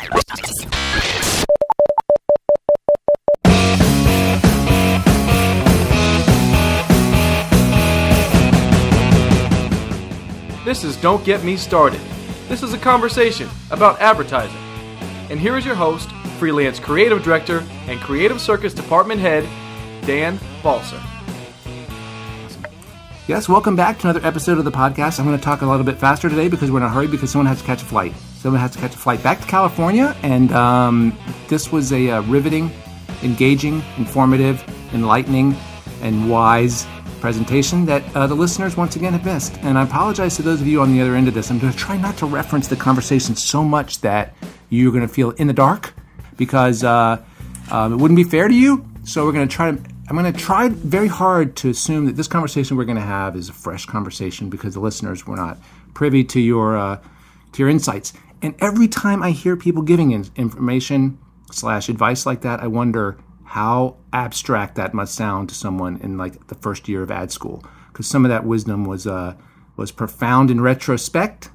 This is Don't Get Me Started. This is a conversation about advertising. And here is your host, freelance creative director and creative circus department head, Dan Balser. Yes, welcome back to another episode of the podcast. I'm going to talk a little bit faster today because we're in a hurry because someone has to catch a flight. Someone has to catch a flight back to California, and this was a riveting, engaging, informative, enlightening, and wise presentation that the listeners once again have missed. And I apologize to those of you on the other end of this. I'm going to try not to reference the conversation so much that you're going to feel in the dark because it wouldn't be fair to you. So I'm going to try very hard to assume that this conversation we're going to have is a fresh conversation because the listeners were not privy to your insights. And every time I hear people giving information / advice like that, I wonder how abstract that must sound to someone in like the first year of ad school, because some of that wisdom was profound in retrospect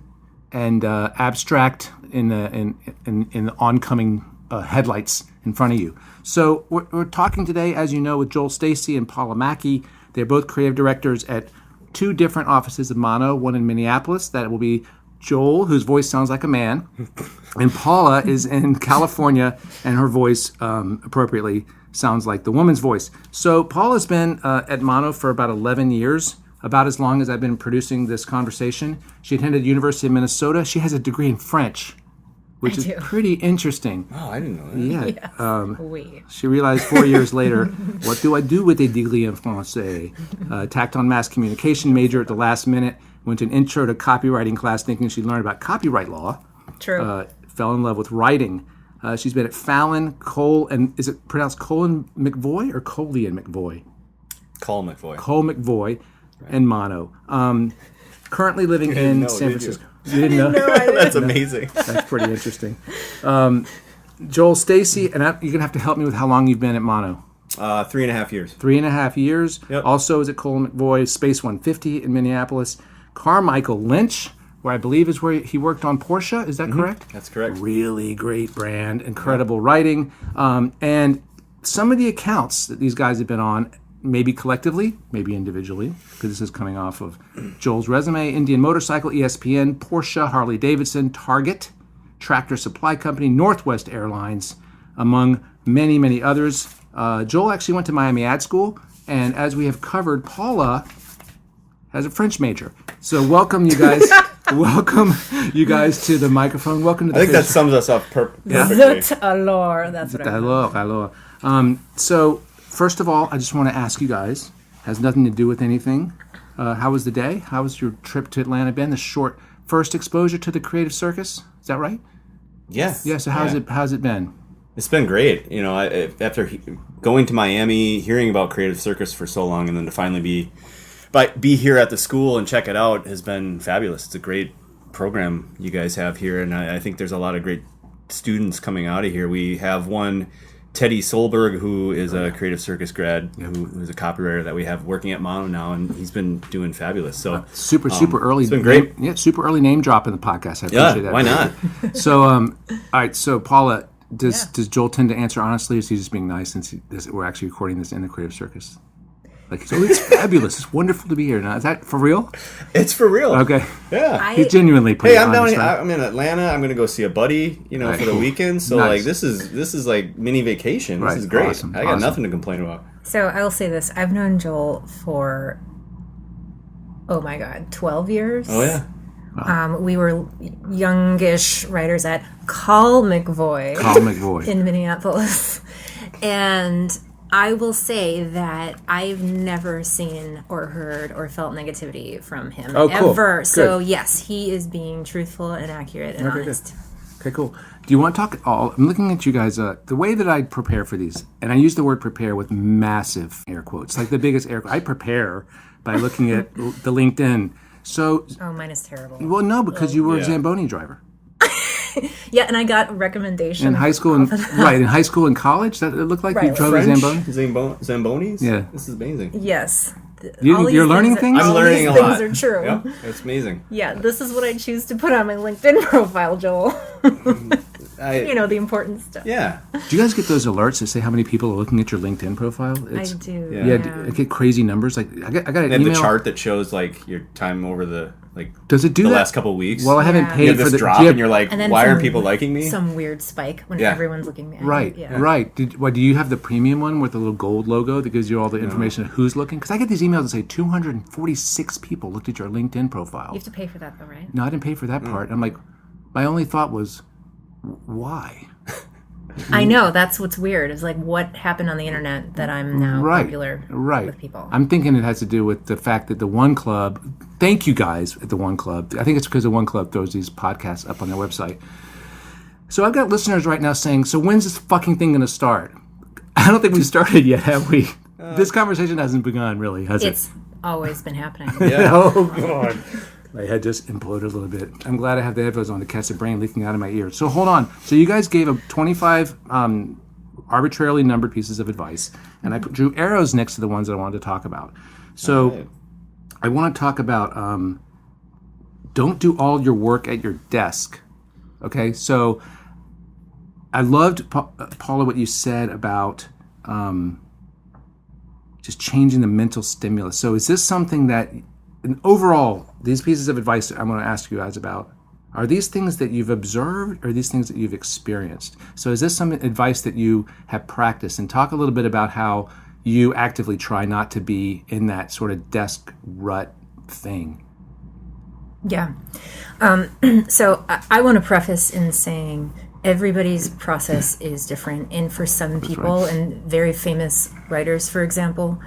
and abstract in the oncoming headlights in front of you. So we're talking today, as you know, with Joel Stacy and Paula Maki. They're both creative directors at two different offices of Mono, one in Minneapolis. That will be Joel, whose voice sounds like a man, and Paula is in California, and her voice appropriately sounds like the woman's voice. So Paula's been at Mono for about 11 years, about as long as I've been producing this conversation. She attended the University of Minnesota. She has a degree in French, which is pretty interesting. Oh, I didn't know that. Yeah. Yes. She realized 4 years later, what do I do with a degree in Francais? Tacked on mass communication major at the last minute, went to an intro to copywriting class thinking she'd learn about copyright law. True. Fell in love with writing. She's been at Fallon, Cole, and is it pronounced Colin McVoy or Coley and McVoy? Cole McVoy. Cole McVoy and Mono. Currently living in San Francisco. You didn't know? That's amazing. That's pretty interesting. Joel Stacy, and you're going to have to help me with how long you've been at Mono. 3.5 years. 3.5 years. Yep. Also is at Cole McVoy, Space 150 in Minneapolis. Carmichael Lynch, where I believe is where he worked on Porsche. Is that correct? That's correct. Really great brand, incredible writing. And some of the accounts that these guys have been on, maybe collectively, maybe individually, because this is coming off of Joel's resume: Indian Motorcycle, ESPN, Porsche, Harley Davidson, Target, Tractor Supply Company, Northwest Airlines, among many, many others. Joel actually went to Miami Ad School, and as we have covered, Paula has a French major. So welcome, you guys. Welcome, you guys, to the microphone. Welcome to the I think that sums us up perfectly. Zut alors. That's what I meant. Alors. So, first of all, I just want to ask you guys, has nothing to do with anything. How was the day? How was your trip to Atlanta been? The short first exposure to the creative circus? Is that right? Yeah. Yeah, so how's it been? It's been great. You know, after going to Miami, hearing about creative circus for so long, and then to finally be here at the school and check it out has been fabulous. It's a great program you guys have here, and I think there's a lot of great students coming out of here. We have one, Teddy Solberg, who is a creative circus grad, who is a copywriter that we have working at Mono now, and he's been doing fabulous. So super early. It's been great. Super early name drop in the podcast. I appreciate that. Why not? So, all right. So, Paula, does Joel tend to answer honestly, or is he just being nice since we're actually recording this in the creative circus? Like, so it's fabulous. It's wonderful to be here. Now, is that for real? It's for real. Okay. Yeah. He's genuinely pretty I'm down honest, here. right? I'm in Atlanta. I'm going to go see a buddy, for the weekend. So, Nice. like, this is like mini vacation. This Right. is great. Awesome. I got nothing to complain about. So I will say this. I've known Joel for, 12 years. Oh, yeah. We were youngish writers at Call McVoy in Minneapolis. And I will say that I've never seen or heard or felt negativity from him ever. Good. So yes, he is being truthful and accurate and honest. Okay, cool. Do you want to talk at all? I'm looking at you guys. The way that I prepare for these, and I use the word prepare with massive air quotes, like the biggest air quotes. I prepare by looking at the LinkedIn. So, mine is terrible. Well, no, because you were a Zamboni driver. Yeah, and I got recommendations in high school, in high school and college. That it looked like you drove French? a Zamboni. Zambonis? Yeah, this is amazing. Yes, you're learning things. I'm learning a lot. lot. Things are true. Yep, it's amazing. Yeah, this is what I choose to put on my LinkedIn profile, Joel. the important stuff. Yeah. Do you guys get those alerts that say how many people are looking at your LinkedIn profile? I do. Yeah. I get crazy numbers. Like I got an email. The chart that shows like your time over the Does it do the that? last couple of weeks? Well, I haven't paid you have for this the drop, and you're like, why aren't people liking me? Some weird spike when everyone's looking at Right. Do you have the premium one with the little gold logo that gives you all the information of who's looking? Because I get these emails that say 246 people looked at your LinkedIn profile. You have to pay for that, though, right? No, I didn't pay for that part. I'm like, my only thought was, why? I know, that's what's weird. It's like, what happened on the internet that I'm now popular with people? I'm thinking it has to do with the fact that the One Club, thank you guys at the One Club. I think it's because the One Club throws these podcasts up on their website. So I've got listeners right now saying, so when's this fucking thing going to start? I don't think we've started yet, have we? This conversation hasn't begun, really, has it? It's always been happening. Oh, God. My head just imploded a little bit. I'm glad I have the headphones on to catch the brain leaking out of my ears. So hold on. So you guys gave 25 arbitrarily numbered pieces of advice, and I drew arrows next to the ones that I wanted to talk about. So I want to talk about don't do all your work at your desk. Okay? So I loved, Paula, what you said about just changing the mental stimulus. So is this something that... And overall, these pieces of advice that I'm going to ask you guys about, are these things that you've observed or are these things that you've experienced? So is this some advice that you have practiced? And talk a little bit about how you actively try not to be in that sort of desk rut thing. Yeah. So I want to preface in saying everybody's process is different. And for some people, and very famous writers, for example,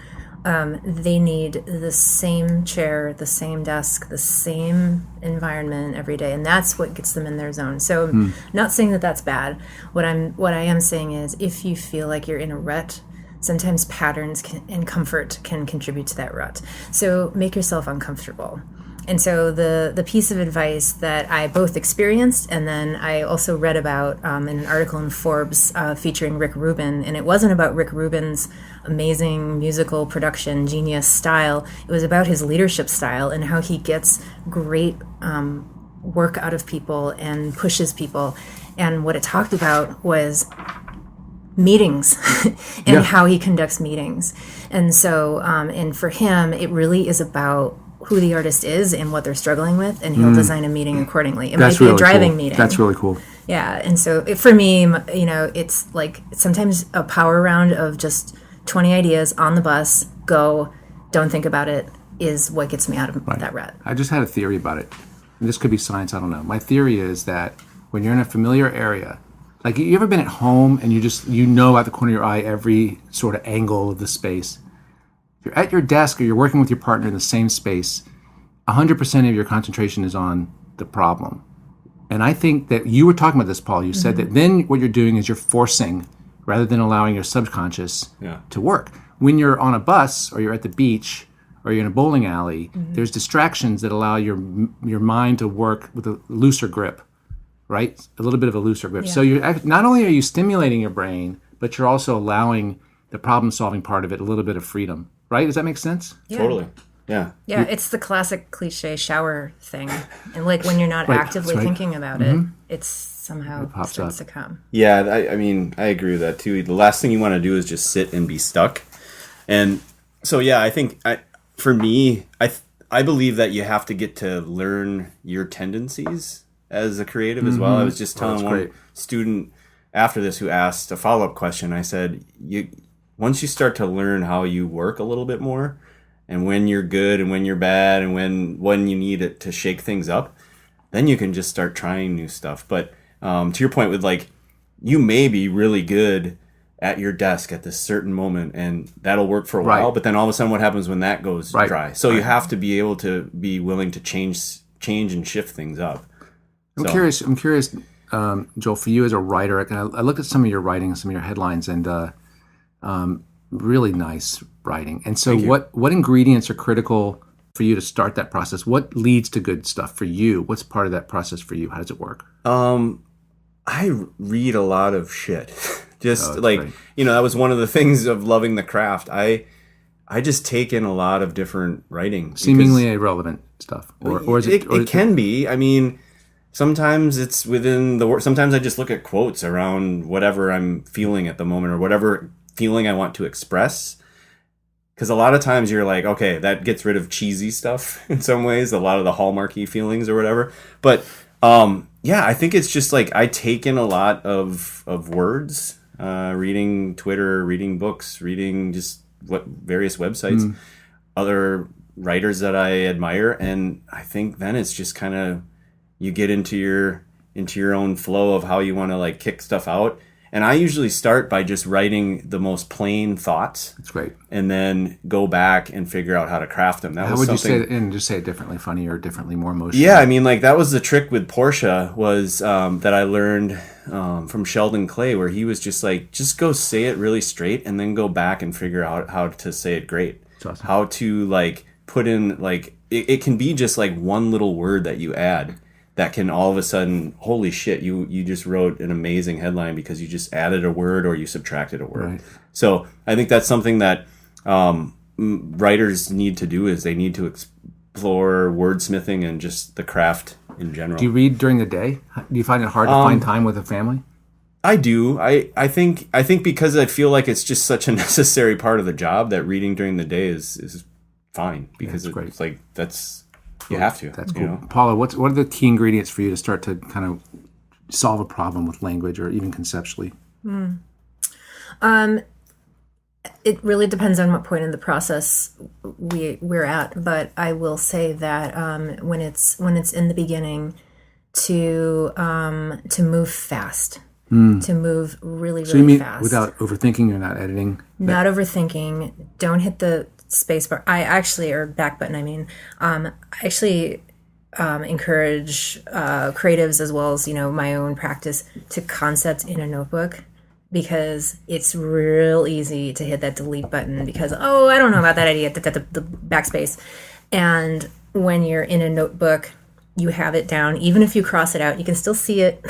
they need the same chair, the same desk, the same environment every day, and that's what gets them in their zone. So I'm not saying that that's bad. What I am saying is, if you feel like you're in a rut, sometimes patterns and comfort can contribute to that rut. So make yourself uncomfortable. And so the piece of advice that I both experienced and then I also read about in an article in Forbes featuring Rick Rubin, and it wasn't about Rick Rubin's amazing musical production genius style. It was about his leadership style and how he gets great work out of people and pushes people. And what it talked about was meetings and how he conducts meetings. And so, and for him, it really is about who the artist is and what they're struggling with, and he'll design a meeting accordingly. It might be a driving meeting. That's really cool. Yeah, and so for me, it's like sometimes a power round of just 20 ideas on the bus, go, don't think about it, is what gets me out of that rut. I just had a theory about it. And this could be science, I don't know. My theory is that when you're in a familiar area, like you ever been at home and you know out the corner of your eye every sort of angle of the space? If you're at your desk or you're working with your partner in the same space, 100% of your concentration is on the problem. And I think that you were talking about this, Paul. You said that then what you're doing is you're forcing rather than allowing your subconscious to work. When you're on a bus or you're at the beach or you're in a bowling alley, there's distractions that allow your mind to work with a looser grip, right? A little bit of a looser grip. Yeah. So you're not only are you stimulating your brain, but you're also allowing the problem-solving part of it a little bit of freedom. Right? Does that make sense? Yeah. Totally. Yeah. Yeah, it's the classic cliche shower thing. And like when you're not actively thinking about it, it's somehow starts to come. Yeah, I mean, I agree with that too. The last thing you want to do is just sit and be stuck. And so, yeah, I think for me, I believe that you have to get to learn your tendencies as a creative as well. I was just telling one student after this who asked a follow-up question, I said, once you start to learn how you work a little bit more and when you're good and when you're bad and when you need it to shake things up, then you can just start trying new stuff. But to your point with like, you may be really good at your desk at this certain moment and that'll work for a while, but then all of a sudden what happens when that goes dry? So you have to be able to be willing to change and shift things up. I'm curious, Joel, for you as a writer, I looked at some of your writing, some of your headlines, and really nice writing. And so what ingredients are critical for you to start that process? What leads to good stuff for you? What's part of that process for you? How does it work? I read a lot of shit. Just that was one of the things of loving the craft. I just take in a lot of different writing. Seemingly irrelevant stuff. Or is it? It can be. I mean, Sometimes it's within the word. Sometimes I just look at quotes around whatever I'm feeling at the moment or whatever feeling I want to express. Because a lot of times you're like, okay, that gets rid of cheesy stuff in some ways, a lot of the hallmarky feelings or whatever. But yeah, I think it's just like I take in a lot of words, reading Twitter, reading books, reading just various websites, other writers that I admire, and I think then it's just kind of you get into your own flow of how you want to like kick stuff out. And I usually start by just writing the most plain thoughts. That's great. And then go back and figure out how to craft them. How would you say it? And just say it differently, funny or differently, more emotional? Yeah, I mean, like that was the trick with Portia was that I learned from Sheldon Clay, where he was just like, just go say it really straight and then go back and figure out how to say it great. That's awesome. How to like put in like, it can be just like one little word that you add that can all of a sudden, holy shit, you just wrote an amazing headline because you just added a word or you subtracted a word. Right. So I think that's something that writers need to do is they need to explore wordsmithing and just the craft in general. Do you read during the day? Do you find it hard to find time with a family? I do. I think because I feel like it's just such a necessary part of the job that reading during the day is fine because it's like that's... You have to. That's cool. Paula, what are the key ingredients for you to start to kind of solve a problem with language or even conceptually? It really depends on what point in the process we're at, but I will say that when it's in the beginning, to move fast, to move really So you mean fast without overthinking, you're not editing? Not overthinking. Don't hit the space bar. Or back button. I mean, I actually encourage creatives as well as my own practice to concept in a notebook, because it's real easy to hit that delete button because I don't know about that idea, the backspace. And when you're in a notebook, you have it down. Even if you cross it out, you can still see it,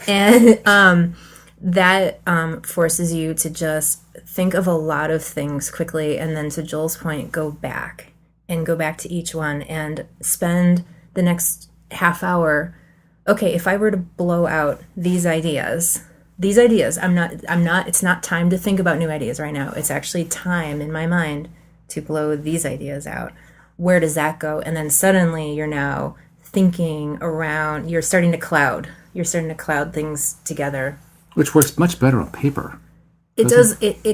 and that forces you to just think of a lot of things quickly, and then to Joel's point, go back to each one and spend the next half hour. Okay, if I were to blow out these ideas, it's not time to think about new ideas right now. It's actually time in my mind to blow these ideas out. Where does that go? And then suddenly you're now thinking around, you're starting to cloud things together. Which works much better on paper. It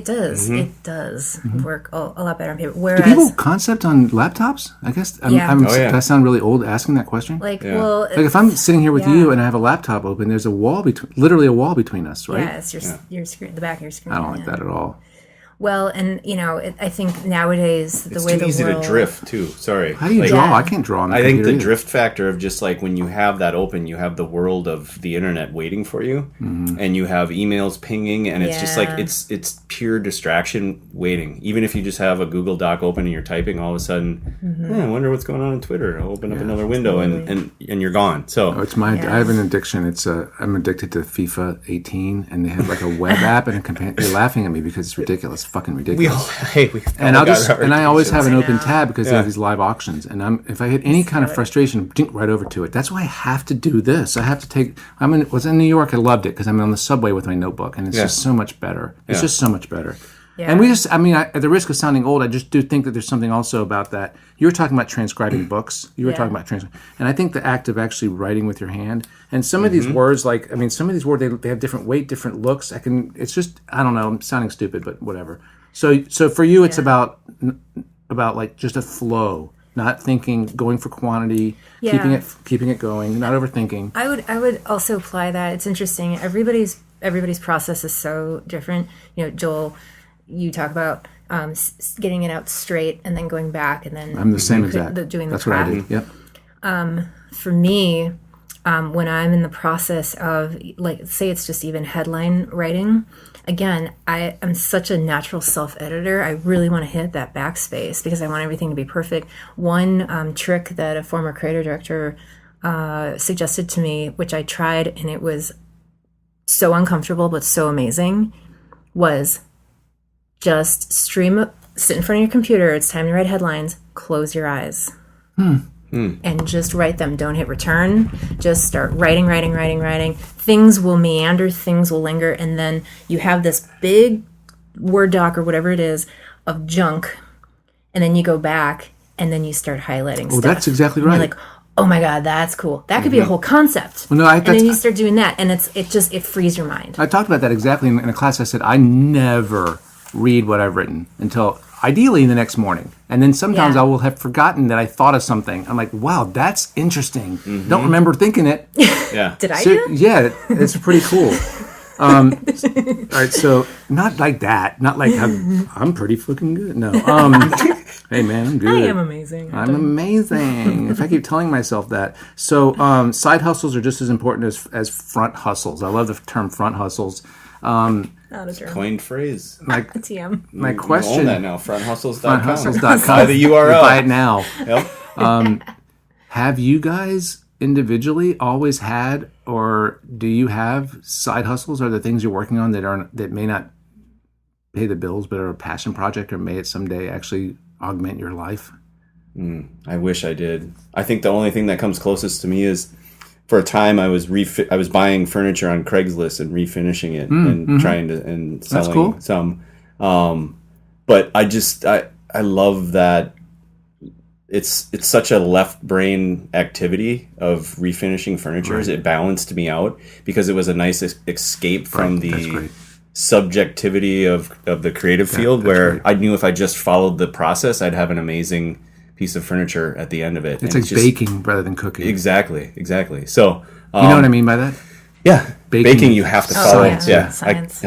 does work a lot better on paper. Whereas, do people concept on laptops? I guess. Does that sound really old asking that question? If I'm sitting here with you and I have a laptop open, there's literally a wall between us, right? Yeah, it's your screen, the back of your screen. I don't like that at all. Well, and I think nowadays it's too easy to drift too. Sorry. How do you draw? I can't draw on the computer. I think the either. drift factor of just like when you have that open, you have the world of the internet waiting for you, and you have emails pinging, and it's just like it's pure distraction waiting. Even if you just have a Google Doc open and you're typing, all of a sudden, I wonder what's going on Twitter. I'll open up another window, and you're gone. So it's I have an addiction. I'm addicted to FIFA 18, and they have like a web app and a companion. They're laughing at me because it's ridiculous. Fucking ridiculous. I always have an open tab because they have these live auctions, and if I hit any kind of frustration, jink right over to it. That's why I have to do this. I have to take. Was in New York. I loved it because I'm on the subway with my notebook, and it's just so much better. It's just so much better. Yeah. And at the risk of sounding old, I just do think that there's something also about that. You were talking about transcribing books. You were talking about and I think the act of actually writing with your hand, and some of these words, some of these words, they have different weight, different looks. It's just, I don't know, I'm sounding stupid, but whatever. So for you, it's about like just a flow, not thinking, going for quantity, keeping it going, not overthinking. I would also apply that. It's interesting. Everybody's process is so different. Joel, you talk about getting it out straight and then going back and then I'm the same exact. Doing That's the what craft. I do. Yep. For me, when I'm in the process of, like, say it's just even headline writing, again, I am such a natural self-editor. I really want to hit that backspace because I want everything to be perfect. One trick that a former creative director suggested to me, which I tried, and it was so uncomfortable but so amazing, was just sit in front of your computer. It's time to write headlines. Close your eyes. and just write them. Don't hit return. Just start writing. Things will meander, things will linger, and then you have this big Word doc or whatever it is of junk, and then you go back and then you start highlighting stuff. That's exactly right. And you're like, oh my God, that's cool. That could be a whole concept. Well, no, and then you start doing that, and it frees your mind. I talked about that exactly in a class. I said, I never read what I've written until ideally the next morning. And then sometimes I will have forgotten that I thought of something. I'm like, wow, that's interesting. Don't remember thinking it. Yeah. Did I do that? Yeah, it's pretty cool. All right, so not like that. Not like I'm pretty fucking good. No. Hey, man, I'm good. I am amazing. I'm amazing. If I keep telling myself that. So side hustles are just as important as front hustles. I love the term front hustles. Coined phrase. TM. My question. You own that now. Fronthustles.com. Fronthustles.com. Buy the URL. Buy it now. Yep. Have you guys individually always had, or do you have side hustles? Are there things you're working on that may not pay the bills, but are a passion project, or may it someday actually augment your life? I wish I did. I think the only thing that comes closest to me is, for a time, I was buying furniture on Craigslist and refinishing it and trying to and selling some. But I love that it's such a left brain activity of refinishing furniture. Right. It balanced me out because it was a nice escape from the subjectivity of the creative field, where I knew if I just followed the process, I'd have an amazing piece of furniture at the end of it. It's like baking rather than cooking. Exactly. So you know what I mean by that? Yeah, baking you have to follow. Science.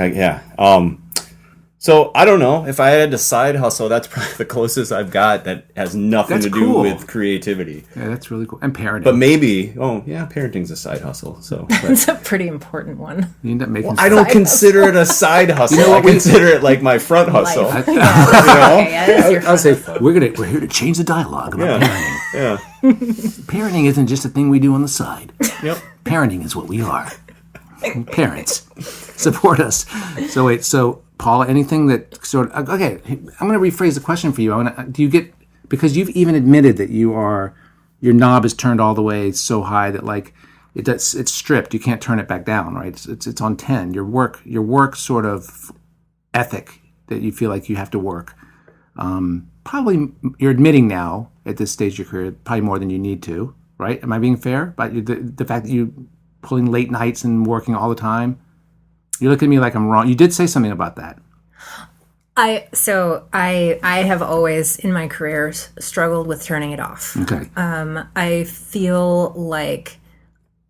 So I don't know if I had to side hustle. That's probably the closest I've got that has nothing to do with creativity. Yeah, that's really cool. And parenting. But maybe, parenting's a side hustle. So it's a pretty important one. You end up making. I don't consider it a side hustle. You know what, I consider it like my front hustle. I'll say we're here to change the dialogue about parenting. Yeah. Parenting isn't just a thing we do on the side. Yep. Parenting is what we are. Parents, support us. So Paula, anything that sort of, okay, I'm going to rephrase the question for you. Do you get, because you've even admitted that your knob is turned all the way so high that like it's stripped, you can't turn it back down, right? It's on 10. Your work sort of ethic that you feel like you have to work. Probably you're admitting now at this stage of your career, probably more than you need to, right? Am I being fair? But the fact that you pulling late nights and working all the time. You look at me like I'm wrong. You did say something about that. I have always in my career struggled with turning it off. Okay. I feel like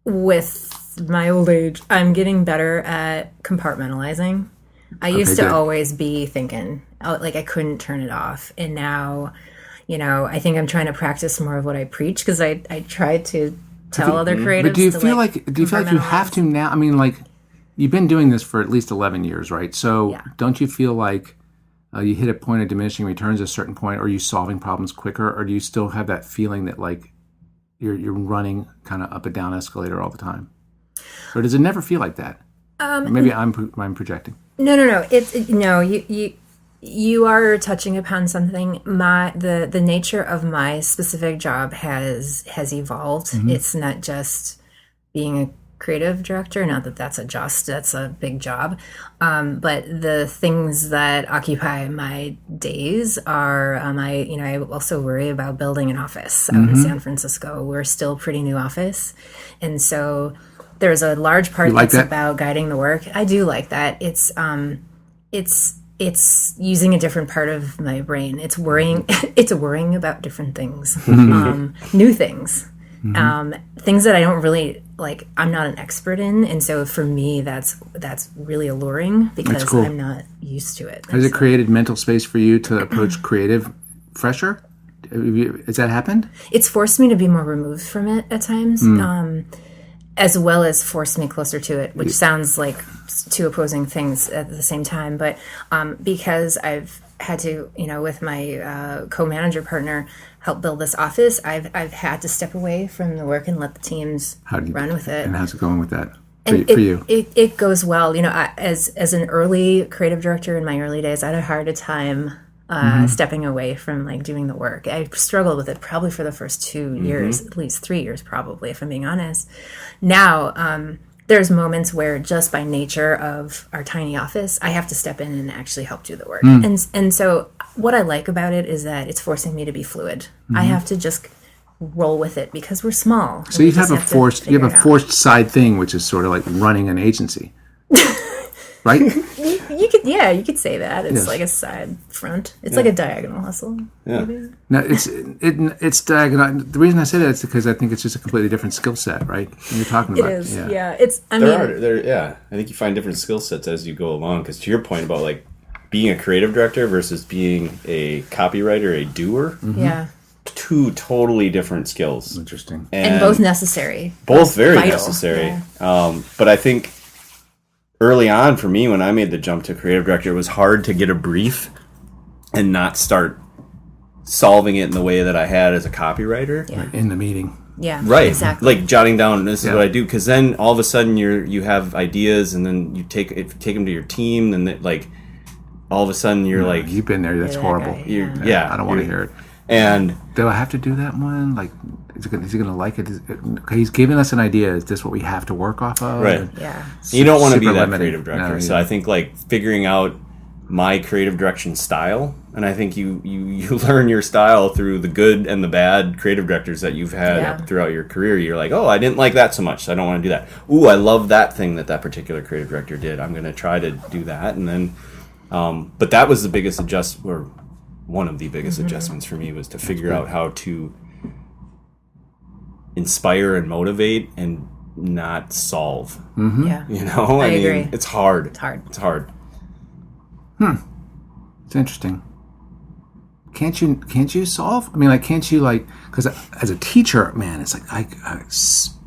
with my old age, I'm getting better at compartmentalizing. I used to always be thinking like I couldn't turn it off, and now, I think I'm trying to practice more of what I preach, because I try to tell other creatives. But do you feel like you have to now? I mean, like, you've been doing this for at least 11 years, right? So don't you feel like you hit a point of diminishing returns at a certain point? Or are you solving problems quicker? Or do you still have that feeling that like you're running kind of up and down escalator all the time? Or does it never feel like that? Maybe I'm projecting. No. You are touching upon something. The nature of my specific job has evolved. Mm-hmm. It's not just being a creative director. Not that that's a big job. But the things that occupy my days are, I also worry about building an office out in San Francisco. We're still a pretty new office. And so there's a large part that's about guiding the work. I do like that. It's using a different part of my brain. It's worrying. It's worrying about different things, new things, things that I don't really like. I'm not an expert in, and so for me, that's really alluring because I'm not used to it. Has it created mental space for you to approach creative fresher? Has that happened? It's forced me to be more removed from it at times. As well as forced me closer to it, which sounds like two opposing things at the same time. But because I've had to, with my co-manager partner, help build this office, I've had to step away from the work and let the teams run with it. And how's it going with that for you? It goes well. As an early creative director in my early days, I had a hard time stepping away from like doing the work. I struggled with it probably for the first 2 years, at least 3 years probably, if I'm being honest. Now, there's moments where just by nature of our tiny office, I have to step in and actually help do the work. And so what I like about it is that it's forcing me to be fluid. I have to just roll with it because we're small. So you have a forced side thing, which is sort of like running an agency. Right? You could say that. It's like a side front. It's like a diagonal hustle. Yeah. Maybe. No, it's diagonal. The reason I say that is because I think it's just a completely different skill set, right? When you're talking about it is. Yeah. Yeah. It's. I think you find different skill sets as you go along. Because to your point about like being a creative director versus being a copywriter, a doer. Yeah. 2 totally different skills. Interesting. And both necessary. Both very vital. necessary. Yeah. But I think early on for me, when I made the jump to creative director, it was hard to get a brief and not start solving it in the way that I had as a copywriter. Yeah. In the meeting. Yeah. Right. Exactly. Like jotting down, this is what I do. Because then all of a sudden you have ideas, and then you take them to your team, and like all of a sudden you're like, you've been there. That's horrible. I don't want to hear it. And do I have to do that one? Like, is he going to like it? He's giving us an idea. Is this what we have to work off of? Right. Yeah. You don't want to be that limited. creative director. So I think like figuring out my creative direction style, and I think you learn your style through the good and the bad creative directors that you've had throughout your career. You're like, oh, I didn't like that so much, so I don't want to do that. Ooh, I love that thing that particular creative director did. I'm going to try to do that. And then, but that was the biggest one of the biggest adjustments for me was to figure out how to inspire and motivate and not solve. Yeah. You know, I agree. mean, it's hard. It's hard. It's interesting. Can't you solve? I mean, like, can't you, like, because as a teacher, man, it's like I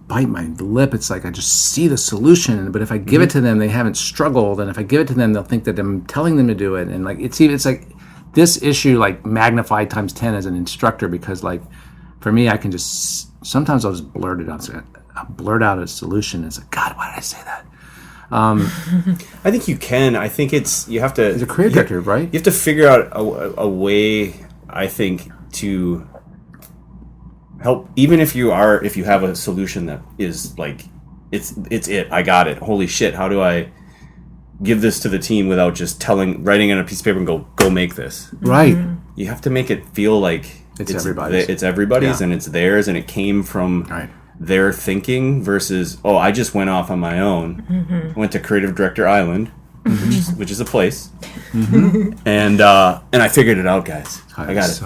bite my lip. It's like I just see the solution, but if I give it to them, they haven't struggled, and if I give it to them, they'll think that I'm telling them to do it, and like it's like this issue like magnified times 10 as an instructor, because like for me, I can just sometimes I'll just blurt it out. I'll blurt out a solution. It's like, God, why did I say that? I think you can. I think you have to. It's a creative director, right? You have to figure out a way. I think to help, even if you have a solution that is like it's it. I got it. Holy shit! How do I give this to the team without just writing on a piece of paper and go make this? Right. You have to make it feel like it's everybody's. It's everybody's and it's theirs, and it came from their thinking versus, oh, I just went off on my own. Went to Creative Director Island, which is a place, and I figured it out, guys. I got it.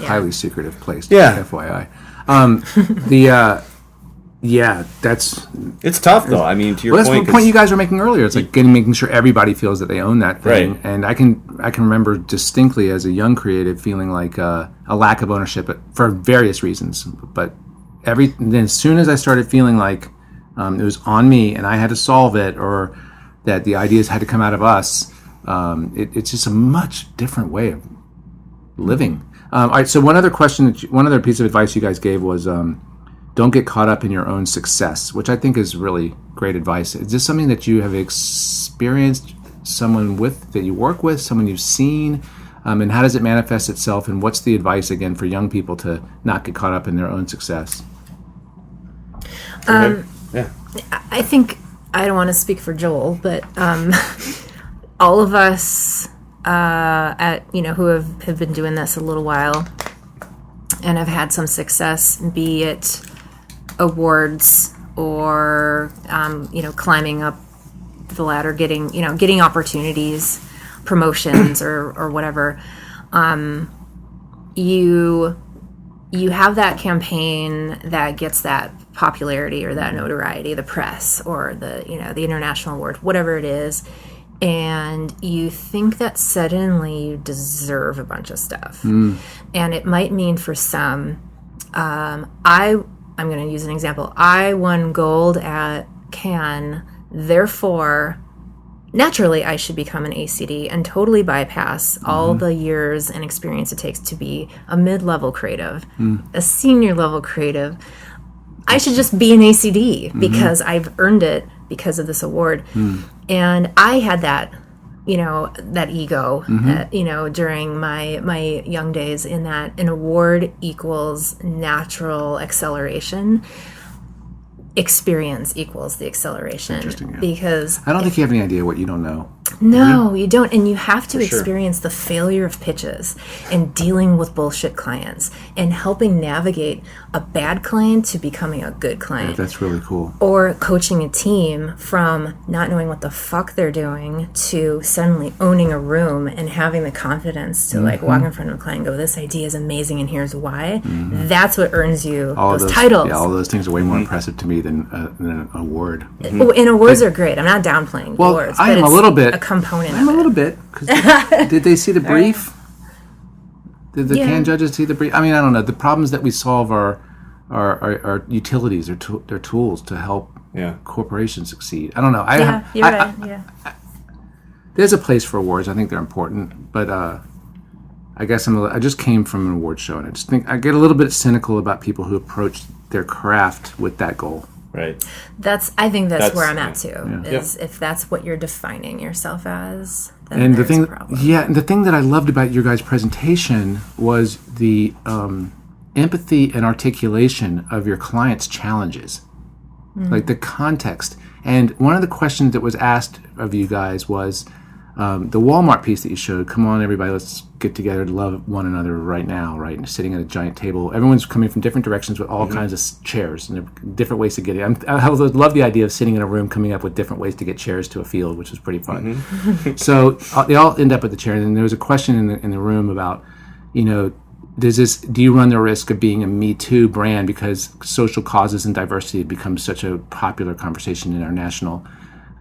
Highly secretive place. Yeah. FYI. That's it's tough though. I mean, to your point, that's the point you guys were making earlier. It's like making sure everybody feels that they own that thing. Right. And I can remember distinctly as a young creative feeling like a lack of ownership for various reasons. But then as soon as I started feeling like it was on me and I had to solve it, or that the ideas had to come out of us, it's just a much different way of living. All right. So one other piece of advice you guys gave was. Don't get caught up in your own success, which I think is really great advice. Is this something that you have experienced, someone that you work with, someone you've seen, and how does it manifest itself? And what's the advice, again, for young people to not get caught up in their own success? I think, I don't want to speak for Joel, but all of us who have been doing this a little while and have had some success, be it awards or climbing up the ladder, getting opportunities, promotions or whatever. You have that campaign that gets that popularity or that notoriety, the press or the international award, whatever it is, and you think that suddenly you deserve a bunch of stuff. And it might mean for some, I'm going to use an example. I won gold at Cannes, therefore, naturally, I should become an ACD and totally bypass all the years and experience it takes to be a mid-level creative, a senior level creative. I should just be an ACD because I've earned it because of this award. And I had that that ego, during my young days, in that an award equals natural acceleration. Experience equals the acceleration. Interesting, yeah. Because I don't think you have any idea what you don't know. No, you don't. And you have to experience the failure of pitches and dealing with bullshit clients and helping navigate a bad client to becoming a good client. Yeah, that's really cool. Or coaching a team from not knowing what the fuck they're doing to suddenly owning a room and having the confidence to walk in front of a client and go, this idea is amazing and here's why. That's what earns you those titles. Yeah, all those things are way more impressive to me than an award. And awards are great. I'm not downplaying awards. I am a little bit. A component I'm of a little bit. Did they see the brief? Did the can judges see the brief? I mean, I don't know. The problems that we solve are utilities, they're tools to help corporations succeed. I don't know. You're right. There's a place for awards. I think they're important, but I guess I just came from an award show, and I just think I get a little bit cynical about people who approach their craft with that goal. Right. I think that's where I'm at too. Is if that's what you're defining yourself as, then and there's a problem. And the thing that I loved about your guys' presentation was the empathy and articulation of your clients' challenges, like the context. And one of the questions that was asked of you guys was the Walmart piece that you showed. Come on, everybody, let's get together to love one another right now, right? And sitting at a giant table. Everyone's coming from different directions with all kinds of chairs and different ways to get it. I love the idea of sitting in a room, coming up with different ways to get chairs to a field, which was pretty fun. So they all end up at the chair. And there was a question in the room about, do you run the risk of being a Me Too brand because social causes and diversity have become such a popular conversation in our national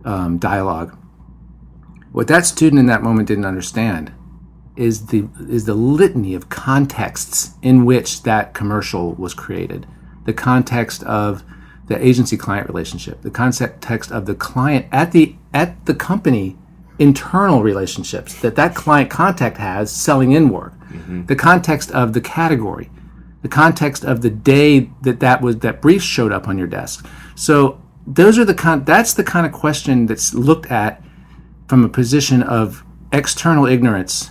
dialogue? What that student in that moment didn't understand is the litany of contexts in which that commercial was created. The context of the agency-client relationship, the context of the client at the company internal relationships that client contact has selling in work, the context of the category, the context of the day that brief showed up on your desk. So those are that's the kind of question that's looked at from a position of external ignorance,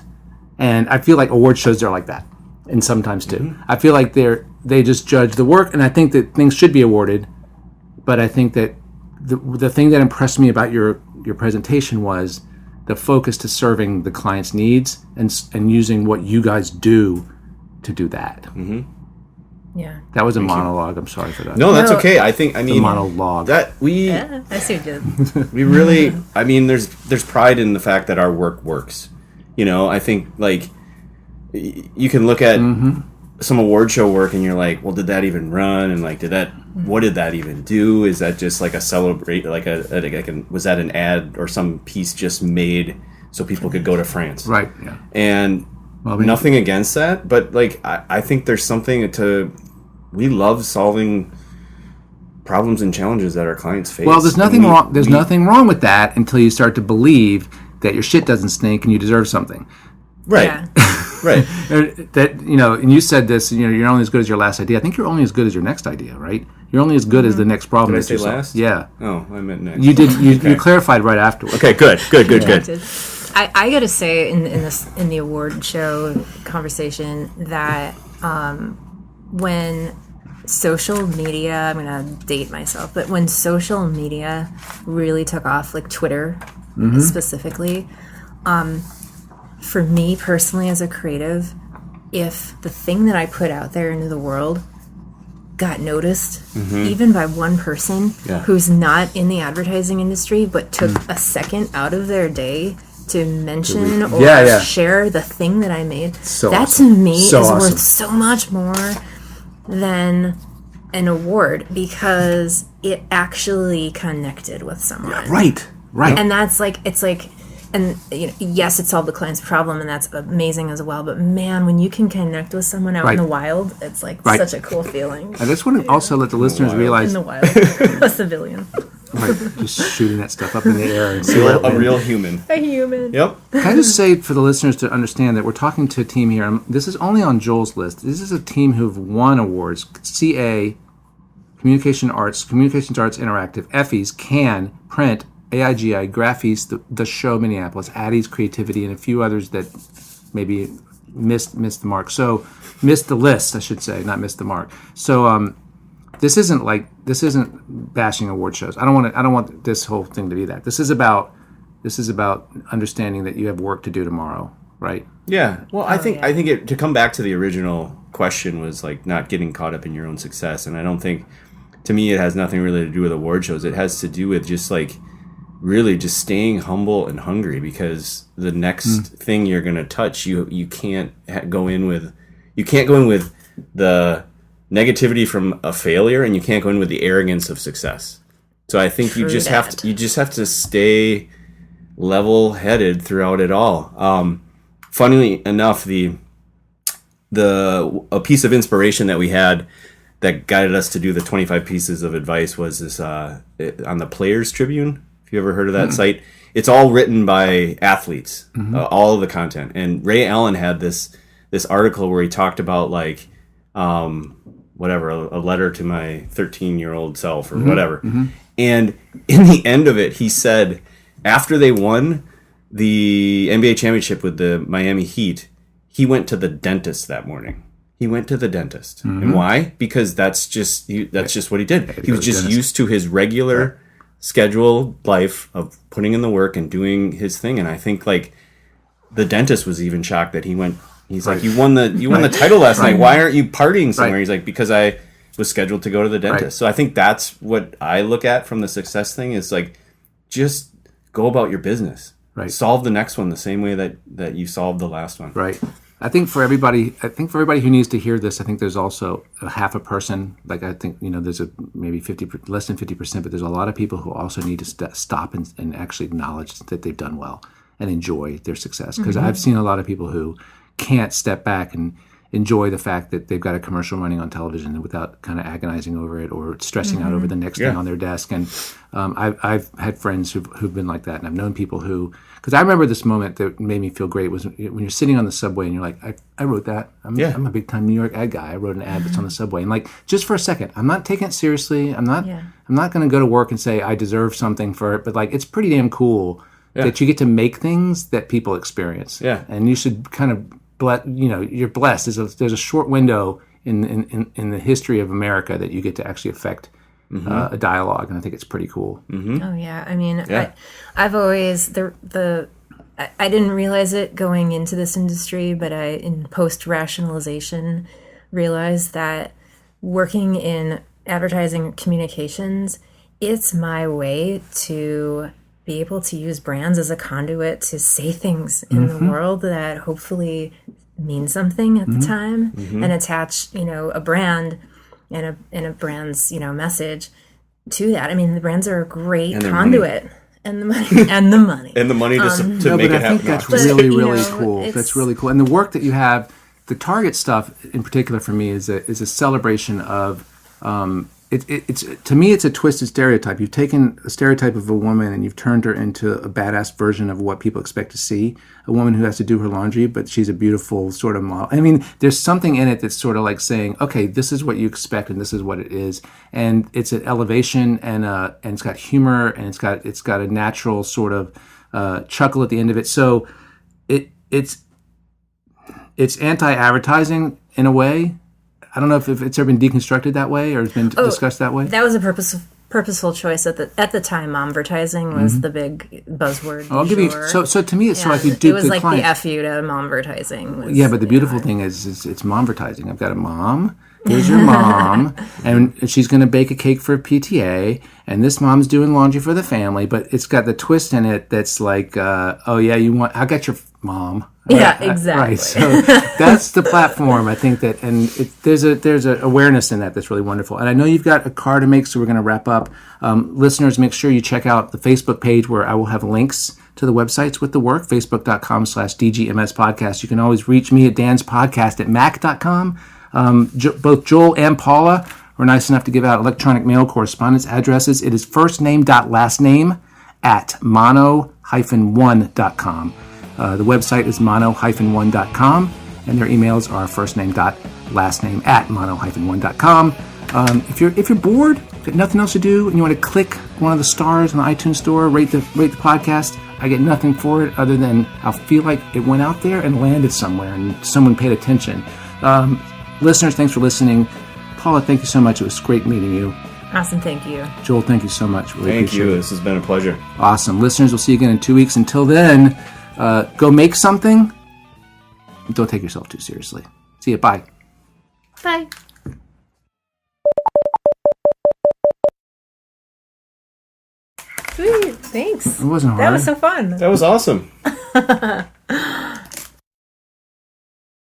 and I feel like award shows are like that, and sometimes too. I feel like they just judge the work, and I think that things should be awarded, but I think that the thing that impressed me about your presentation was the focus to serving the client's needs and using what you guys do to do that. Yeah. That was a monologue. I'm sorry for that. No, that's okay. I mean, monologue. That I see what you did. We really, I mean, there's pride in the fact that our work works. I think you can look at some award show work and you're like, well, did that even run? And what did that even do? Is that just like a celebrate, was that an ad or some piece just made so people could go to France? Right. Yeah. And nothing against that, but I think there's something we love solving problems and challenges that our clients face. Well, there's nothing wrong. There's nothing wrong with that until you start to believe that your shit doesn't stink and you deserve something. Right. Yeah. Right. That and you said this. You're only as good as your last idea. I think you're only as good as your next idea, right? You're only as good as the next problem. Did I say last? Yeah. Oh, I meant next. You did. You clarified right afterwards. Okay. Good. I gotta say in the award show conversation that when social media, I'm gonna date myself, but when social media really took off, like Twitter specifically, for me personally as a creative, if the thing that I put out there into the world got noticed, even by one person who's not in the advertising industry, but took a second out of their day to mention or share the thing that I made, that to me is worth so much more than an award because it actually connected with someone. Yeah, right. And that's and yes, it solved the client's problem, and that's amazing as well. But man, when you can connect with someone out in the wild, it's such a cool feeling. I just want to also let the listeners realize in the wild, a civilian, just shooting that stuff up in the air and a real human. A human. Yep. Can I just say for the listeners to understand that we're talking to a team here. This is only on Joel's list. This is a team who've won awards: CA, Communications Arts Interactive, Effie's, Can, Print, AIGI, Graphies, the show Minneapolis, Addie's Creativity, and a few others that maybe missed the mark. So missed the list, I should say, not missed the mark. So this isn't bashing award shows. I don't want this whole thing to be that. This is about understanding that you have work to do tomorrow, right? Yeah. Well, I think to come back to the original question was like not getting caught up in your own success, and I don't think, to me, it has nothing really to do with award shows. It has to do with just like really just staying humble and hungry, because the next thing you're going to touch, you can't go in with the negativity from a failure, and you can't go in with the arrogance of success. So I think you just have to stay level-headed throughout it all. Funnily enough, a piece of inspiration that we had that guided us to do the 25 pieces of advice was this on the Players Tribune. If you ever heard of that site, it's all written by athletes, all of the content. And Ray Allen had this article where he talked about like whatever, a letter to my 13-year-old self or whatever. And in the end of it, he said after they won the NBA championship with the Miami Heat, he went to the dentist that morning. He went to the dentist. And why? Because that's just what he did. He was just used to his regular scheduled life of putting in the work and doing his thing. And I think like the dentist was even shocked that he went. He's like, you won the title last night. Why aren't you partying somewhere? He's like, because I was scheduled to go to the dentist. So I think that's what I look at from the success thing is like, just go about your business. Right. Solve the next one the same way that you solved the last one. Right. I think for everybody who needs to hear this, I think there's also a half a person. Like I think there's maybe less than 50%, but there's a lot of people who also need to stop and actually acknowledge that they've done well and enjoy their success. Because I've seen a lot of people who can't step back and enjoy the fact that they've got a commercial running on television without kind of agonizing over it or stressing out over the next thing on their desk. And I've had friends who've been like that, and I've known people who. Because I remember this moment that made me feel great was when you're sitting on the subway and you're like, I wrote that. I'm a big time New York ad guy. I wrote an ad that's on the subway. And like, just for a second, I'm not taking it seriously. I'm not going to go to work and say I deserve something for it. But like, it's pretty damn cool that you get to make things that people experience. Yeah. And you should kind of, you're blessed. There's a short window in the history of America that you get to actually affect a dialogue, and I think it's pretty cool. Oh yeah, I mean, I've always I didn't realize it going into this industry, but I, in post rationalization, realized that working in advertising communications, it's my way to be able to use brands as a conduit to say things in the world that hopefully mean something at the time, and attach a brand and a brand's message to that. I mean, the brands are a great conduit, and the money and the money to make it happen. I think that's really cool. That's really cool. And the work that you have, the Target stuff in particular for me is a celebration of. It's to me, it's a twisted stereotype. You've taken a stereotype of a woman and you've turned her into a badass version of what people expect to see. A woman who has to do her laundry, but she's a beautiful sort of model. I mean, there's something in it that's sort of like saying, okay, this is what you expect and this is what it is. And it's an elevation and it's got humor and it's got a natural sort of chuckle at the end of it. So it's anti-advertising in a way. I don't know if it's ever been deconstructed that way or has been discussed that way. That was a purposeful choice at the time. Momvertising was the big buzzword. I'll give you so to me it's so I could dupe it was the like client. the FU to momvertising. Yeah, but the beautiful thing is it's momvertising. I've got a mom. Here's your mom, and she's going to bake a cake for PTA, and this mom's doing laundry for the family. But it's got the twist in it that's like, oh yeah, I got your mom. Yeah, exactly. Right. So that's the platform. I think that, and there's a awareness in that that's really wonderful. And I know you've got a card to make, so we're going to wrap up. Listeners, make sure you check out the Facebook page where I will have links to the websites with the work, facebook.com/DGMS podcast. You can always reach me at danspodcast@mac.com. Both Joel and Paula were nice enough to give out electronic mail correspondence addresses. It is firstname.lastname@mono-1.com. The website is mono-1.com, and their emails are firstname.lastname@mono-1.com. If you're bored, got nothing else to do, and you want to click one of the stars on the iTunes store, rate the podcast, I get nothing for it other than I'll feel like it went out there and landed somewhere, and someone paid attention. Listeners, thanks for listening. Paula, thank you so much. It was great meeting you. Awesome, thank you. Joel, thank you so much. Really thank you. It. This has been a pleasure. Awesome. Listeners, we'll see you again in 2 weeks. Until then, go make something. Don't take yourself too seriously. See you. Bye. Bye. Sweet. Thanks. It wasn't hard. That was so fun. That was awesome.